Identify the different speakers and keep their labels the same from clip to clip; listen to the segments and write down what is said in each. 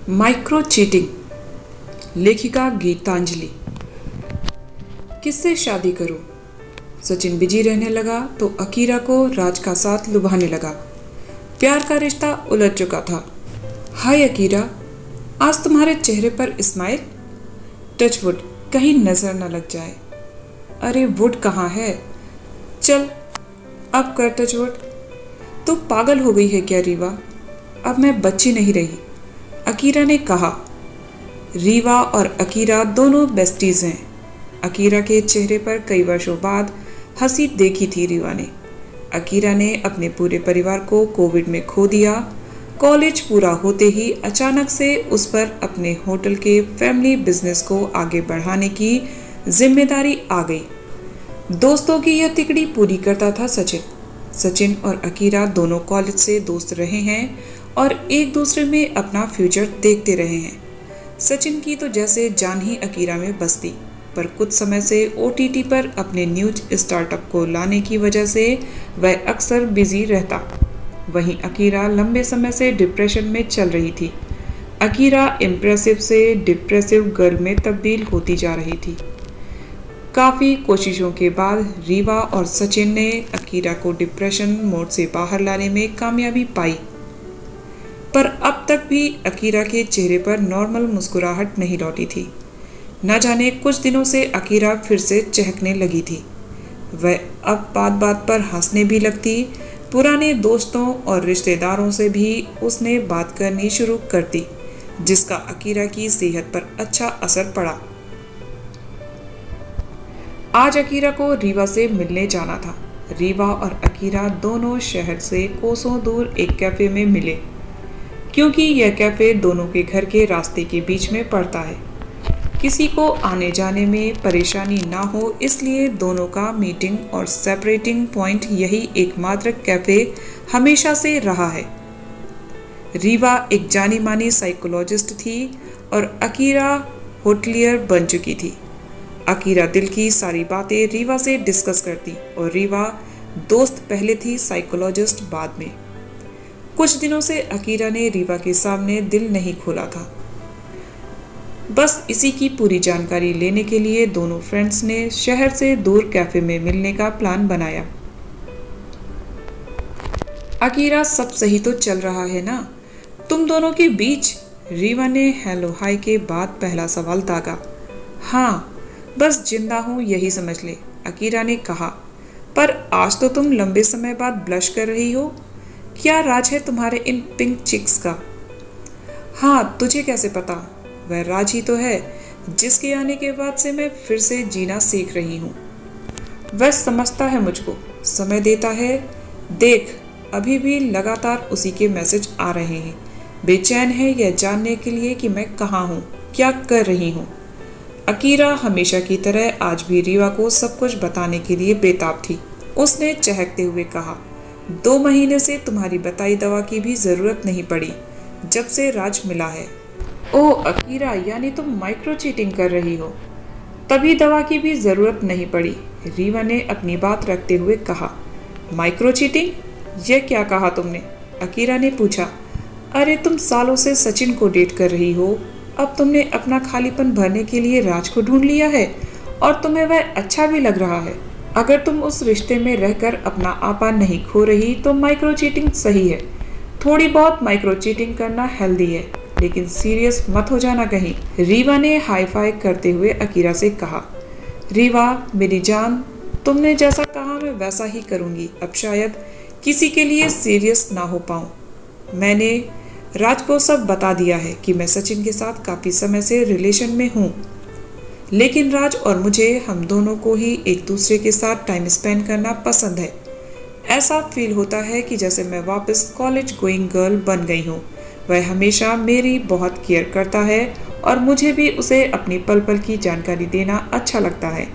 Speaker 1: Micro cheating, लेखिका गीतांजलि। किससे शादी करूं? सचिन बिजी रहने लगा तो अकीरा को राज का साथ लुभाने लगा। प्यार का रिश्ता उलझ चुका था। हाय अकीरा, आज तुम्हारे चेहरे पर स्माइल। टचवुड, कहीं नजर न लग जाए। अरे वुड कहाँ है? चल अब कर टचवुड। तू पागल हो गई है क्या रीवा? अब मैं बच्ची नहीं रही, अकीरा ने कहा। रीवा और अकीरा दोनों बेस्टीज हैं। अकीरा के चेहरे पर कई वर्षों बाद हंसी देखी थी रीवा ने। अकीरा ने अपने पूरे परिवार को कोविड में खो दिया। कॉलेज पूरा होते ही अचानक से उस पर अपने होटल के फैमिली बिजनेस को आगे बढ़ाने की जिम्मेदारी आ गई। दोस्तों की यह तिकड़ी पूरी करता था सचिन। सचिन और अकीरा दोनों कॉलेज से दोस्त रहे हैं और एक दूसरे में अपना फ्यूचर देखते रहे हैं। सचिन की तो जैसे जान ही अकीरा में बसती, पर कुछ समय से OTT पर अपने न्यूज स्टार्टअप को लाने की वजह से वह अक्सर बिजी रहता। वहीं अकीरा लंबे समय से डिप्रेशन में चल रही थी। अकीरा इम्प्रेसिव से डिप्रेसिव गर्ल में तब्दील होती जा रही थी। काफ़ी कोशिशों के बाद रीवा और सचिन ने अकीरा को डिप्रेशन मोड से बाहर लाने में कामयाबी पाई, पर अब तक भी अकीरा के चेहरे पर नॉर्मल मुस्कुराहट नहीं लौटी थी। न जाने कुछ दिनों से अकीरा फिर से चहकने लगी थी। वह अब बात बात पर हंसने भी लगती। पुराने दोस्तों और रिश्तेदारों से भी उसने बात करनी शुरू कर दी, जिसका अकीरा की सेहत पर अच्छा असर पड़ा। आज अकीरा को रीवा से मिलने जाना था। रीवा और अकीरा दोनों शहर से कोसों दूर एक कैफे में मिले, क्योंकि यह कैफे दोनों के घर के रास्ते के बीच में पड़ता है। किसी को आने जाने में परेशानी ना हो, इसलिए दोनों का मीटिंग और सेपरेटिंग पॉइंट यही एकमात्र कैफे हमेशा से रहा है। रीवा एक जानी मानी साइकोलॉजिस्ट थी और अकीरा होटलियर बन चुकी थी। अकीरा दिल की सारी बातें रीवा से डिस्कस करती और रीवा दोस्त पहले थी, साइकोलॉजिस्ट बाद में। कुछ दिनों से अकीरा ने रीवा के सामने दिल नहीं खोला था। बस इसी की पूरी जानकारी लेने के लिए दोनों फ्रेंड्स ने शहर से दूर कैफे में मिलने का प्लान बनाया। अकीरा, सब सही तो चल रहा है ना तुम दोनों के बीच? रीवा ने हेलो हाय के बाद पहला सवाल दागा। हाँ, बस जिंदा हूँ यही समझ ले, अकीरा ने कहा। पर आज तो तुम लंबे समय बाद ब्लश कर रही हो। क्या राज है तुम्हारे इन पिंक चिक्स का? हाँ, तुझे कैसे पता? वह राज ही तो है जिसके आने के बाद से मैं फिर से जीना सीख रही हूँ। वह समझता है मुझको, समय देता है। देख, अभी भी लगातार उसी के मैसेज आ रहे हैं। बेचैन है यह जानने के लिए कि मैं कहाँ हूँ, क्या कर रही हूँ। अकीरा हमेशा की तरह आज भी रीवा को सब कुछ बताने के लिए बेताब थी। उसने चहकते हुए कहा, 2 महीने से तुम्हारी बताई दवा की भी जरूरत नहीं पड़ी, जब से राज मिला है। ओह अकीरा, यानी तुम माइक्रो चीटिंग कर रही हो? तभी दवा की भी जरूरत नहीं पड़ी, रीवा ने अपनी बात रखते हुए कहा। Micro cheating? यह क्या कहा तुमने? अकीरा ने पूछा। अरे तुम सालों से सचिन को डेट कर रही हो, अब तुमने अपना खालीपन भरने के लिए राज को ढूंढ लिया है और तुम्हें वह अच्छा भी लग रहा है। अगर तुम उस रिश्ते में रहकर अपना आपा नहीं खो रही तो माइक्रो चीटिंग सही है। थोड़ी बहुत माइक्रो चीटिंग करना हेल्दी है, लेकिन सीरियस मत हो जाना कहीं, रीवा ने हाई फाई करते हुए अकीरा से कहा। रीवा मेरी जान, तुमने जैसा कहा मैं वैसा ही करूंगी। अब शायद किसी के लिए सीरियस ना हो पाऊं। मैंने राज को सब बता दिया है कि मैं सचिन के साथ काफ़ी समय से रिलेशन में हूँ, लेकिन राज और मुझे, हम दोनों को ही एक दूसरे के साथ टाइम स्पेंड करना पसंद है। ऐसा फील होता है कि जैसे मैं वापस कॉलेज गोइंग गर्ल बन गई हूँ। वह हमेशा मेरी बहुत केयर करता है और मुझे भी उसे अपनी पल पल की जानकारी देना अच्छा लगता है।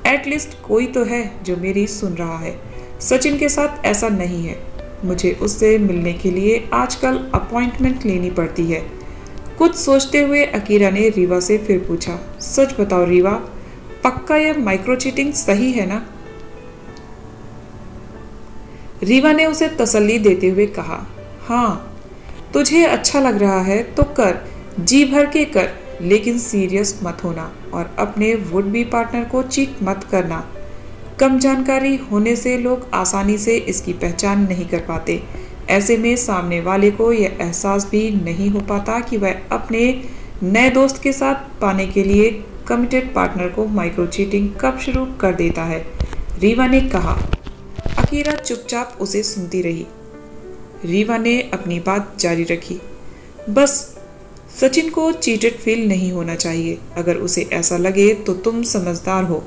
Speaker 1: एटलीस्ट कोई तो है जो मेरी सुन रहा है। सचिन के साथ ऐसा नहीं है। मुझे उससे मिलने के लिए आजकल अपॉइंटमेंट लेनी पड़ती है। कुछ सोचते हुए अकीरा ने रीवा से फिर पूछा, सच बताओ रीवा, पक्का यह माइक्रो चीटिंग सही है ना? रीवा ने उसे तसल्ली देते हुए कहा, हाँ, तुझे अच्छा लग रहा है तो कर, जी भर के कर, लेकिन सीरियस मत होना और अपने वुड बी पार्टनर को चीट मत करना। कम जानकारी होने से लोग आसानी से इसकी पहचान नहीं कर पाते। ऐसे में सामने वाले को यह एहसास भी नहीं हो पाता कि वह अपने नए दोस्त के साथ पाने के लिए कमिटेड पार्टनर को माइक्रो चीटिंग कब शुरू कर देता है, रीवा ने कहा। अकीरा चुपचाप उसे सुनती रही। रीवा ने अपनी बात जारी रखी। बस सचिन को चीटेड फील नहीं होना चाहिए। अगर उसे ऐसा लगे तो तुम समझदार हो,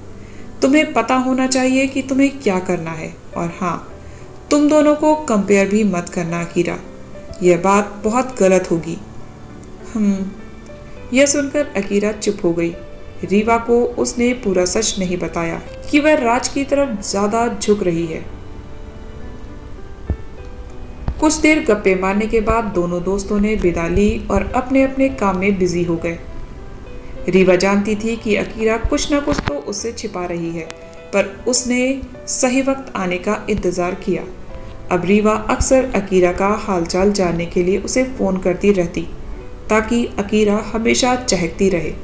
Speaker 1: तुम्हें पता होना चाहिए कि तुम्हें क्या करना है। और हाँ, तुम दोनों को कंपेयर भी मत करना अकीरा, यह बात बहुत गलत होगी। यह सुनकर अकीरा चुप हो गई। रीवा को उसने पूरा सच नहीं बताया कि वह राज की तरफ ज्यादा झुक रही है। कुछ देर गप्पे मारने के बाद दोनों दोस्तों ने विदा ली और अपने अपने काम में बिजी हो गए। रीवा जानती थी कि अकीरा कुछ न कुछ तो उससे छिपा रही है, पर उसने सही वक्त आने का इंतजार किया। अब रीवा अक्सर अकीरा का हालचाल जानने के लिए उसे फोन करती रहती, ताकि अकीरा हमेशा चहकती रहे।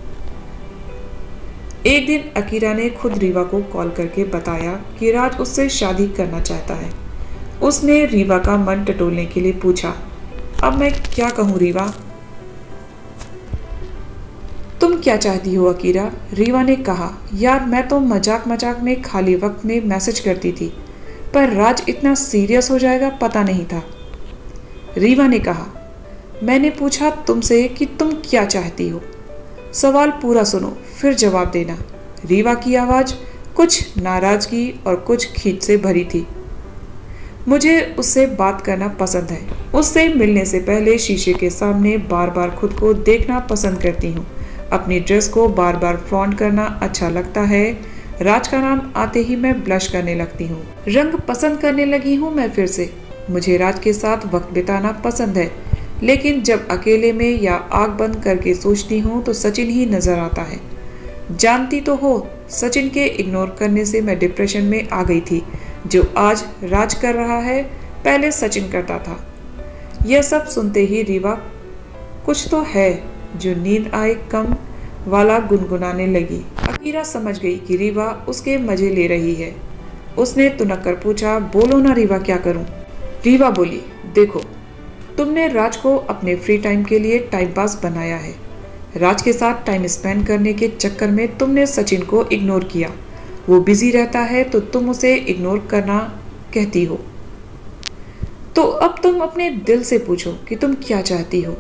Speaker 1: एक दिन अकीरा ने खुद रीवा को कॉल करके बताया कि राज उससे शादी करना चाहता है। उसने रीवा का मन टटोलने के लिए पूछा, अब मैं क्या कहूँ रीवा? तुम क्या चाहती हो अकीरा? रीवा ने कहा। यार मैं तो मजाक मजाक में खाली वक्त में मैसेज करती थी, पर राज इतना सीरियस हो जाएगा पता नहीं था। रीवा ने कहा, मैंने पूछा तुमसे कि तुम क्या चाहती हो। सवाल पूरा सुनो फिर जवाब देना। रीवा की आवाज़ कुछ नाराजगी और कुछ खींच से भरी थी। मुझे उससे बात करना पसंद है। उससे मिलने से पहले शीशे के सामने बार बार खुद को देखना पसंद करती हूँ। अपनी ड्रेस को बार बार फ्लॉन्ट करना अच्छा लगता है। राज का नाम आते ही मैं ब्लश करने लगती हूँ। रंग पसंद करने लगी हूँ मैं फिर से। मुझे राज के साथ वक्त बिताना पसंद है, लेकिन जब अकेले में या आँख बंद करके सोचती हूँ तो सचिन ही नजर आता है। जानती तो हो, सचिन के इग्नोर करने से मैं डिप्रेशन में आ गई थी। जो आज राज कर रहा है पहले सचिन करता था। यह सब सुनते ही रीवा कुछ तो है जो नींद आए कम वाला गुनगुनाने लगी। अकीरा समझ गई कि रीवा उसके मजे ले रही है। उसने तुनक कर पूछा, बोलो ना रीवा, क्या करूं? रीवा बोली, देखो तुमने राज को अपने फ्री टाइम के लिए टाइम पास बनाया है। राज के साथ टाइम स्पेंड करने के चक्कर में तुमने सचिन को इग्नोर किया। वो बिजी रहता है तो तुम उसे इग्नोर करना कहती हो। तो अब तुम अपने दिल से पूछो कि तुम क्या चाहती हो।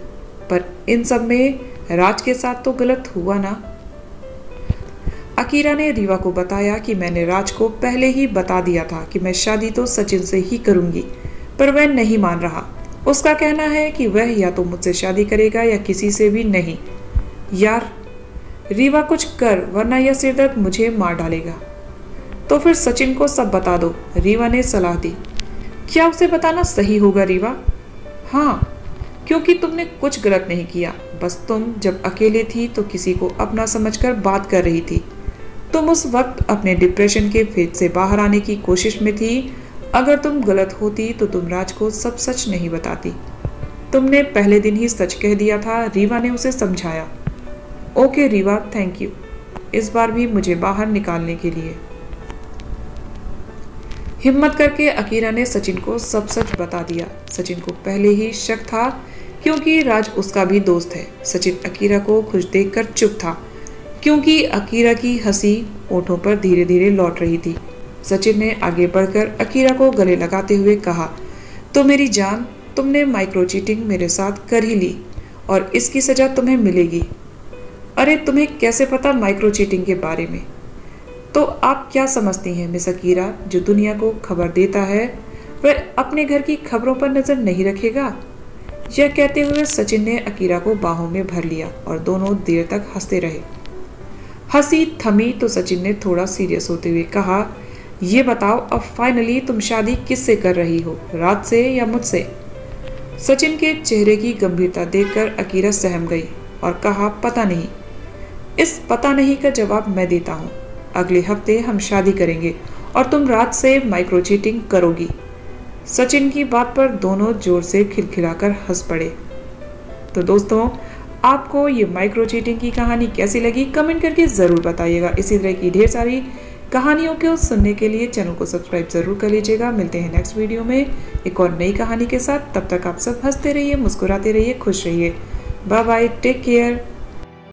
Speaker 1: पर इन सब में राज के साथ तो गलत हुआ ना। अकीरा ने रीवा को बताया कि मैंने राज को पहले ही बता दिया था कि मैं शादी तो सचिन से ही करूंगी, पर वह नहीं मान रहा। उसका कहना है कि वह या तो मुझसे शादी करेगा या किसी से भी नहीं। यार रीवा कुछ कर, वरना यह सिरदर्द मुझे मार डालेगा। तो फिर सचिन को सब बता दो, रीवा ने सलाह दी। क्या उसे बताना सही होगा रीवा? हाँ, क्योंकि तुमने कुछ गलत नहीं किया। बस तुम जब अकेले थी तो किसी को अपना समझकर बात कर रही थी। तुम उस वक्त अपने डिप्रेशन के फेज से बाहर आने की कोशिश में थी। अगर तुम गलत होती तो तुम राज को सब सच नहीं बताती। तुमने पहले दिन ही सच कह दिया था, रीवा ने उसे समझाया। ओके रीवा, थैंक यू इस बार भी मुझे बाहर निकालने के लिए। हिम्मत करके अकीरा ने सचिन को सब सच बता दिया। सचिन को पहले ही शक था, क्योंकि राज उसका भी दोस्त है। सचिन अकीरा को खुश देखकर चुप था, क्योंकि अकीरा की हंसी ओठों पर धीरे धीरे लौट रही थी। सचिन ने आगे बढ़कर अकीरा को गले लगाते हुए कहा, तो मेरी जान, तुमने माइक्रो चीटिंग मेरे साथ कर ही ली और इसकी सजा तुम्हें मिलेगी। अरे तुम्हें कैसे पता माइक्रो चीटिंग के बारे में? तो आप क्या समझती हैं मिस अकीरा, जो दुनिया को खबर देता है वह अपने घर की खबरों पर नजर नहीं रखेगा? यह कहते हुए सचिन ने अकीरा को बाहों में भर लिया और दोनों देर तक हंसते रहे। हंसी थमी तो सचिन ने थोड़ा सीरियस होते हुए कहा, ये बताओ अब फाइनली तुम शादी किससे कर रही हो, राज से या मुझसे? सचिन के चेहरे की गंभीरता देखकर अकीरा सहम गई और कहा, पता नहीं। इस पता नहीं का जवाब मैं देता हूँ। अगले हफ्ते हम शादी करेंगे और तुम राज से माइक्रो चीटिंग करोगी। सचिन की बात पर दोनों जोर से खिलखिलाकर हंस पड़े। तो दोस्तों, आपको ये माइक्रो चीटिंग की कहानी कैसी लगी कमेंट करके ज़रूर बताइएगा। इसी तरह की ढेर सारी कहानियों को सुनने के लिए चैनल को सब्सक्राइब ज़रूर कर लीजिएगा। मिलते हैं नेक्स्ट वीडियो में एक और नई कहानी के साथ। तब तक आप सब हंसते रहिए, मुस्कुराते रहिए, खुश रहिए। Bye bye, take care.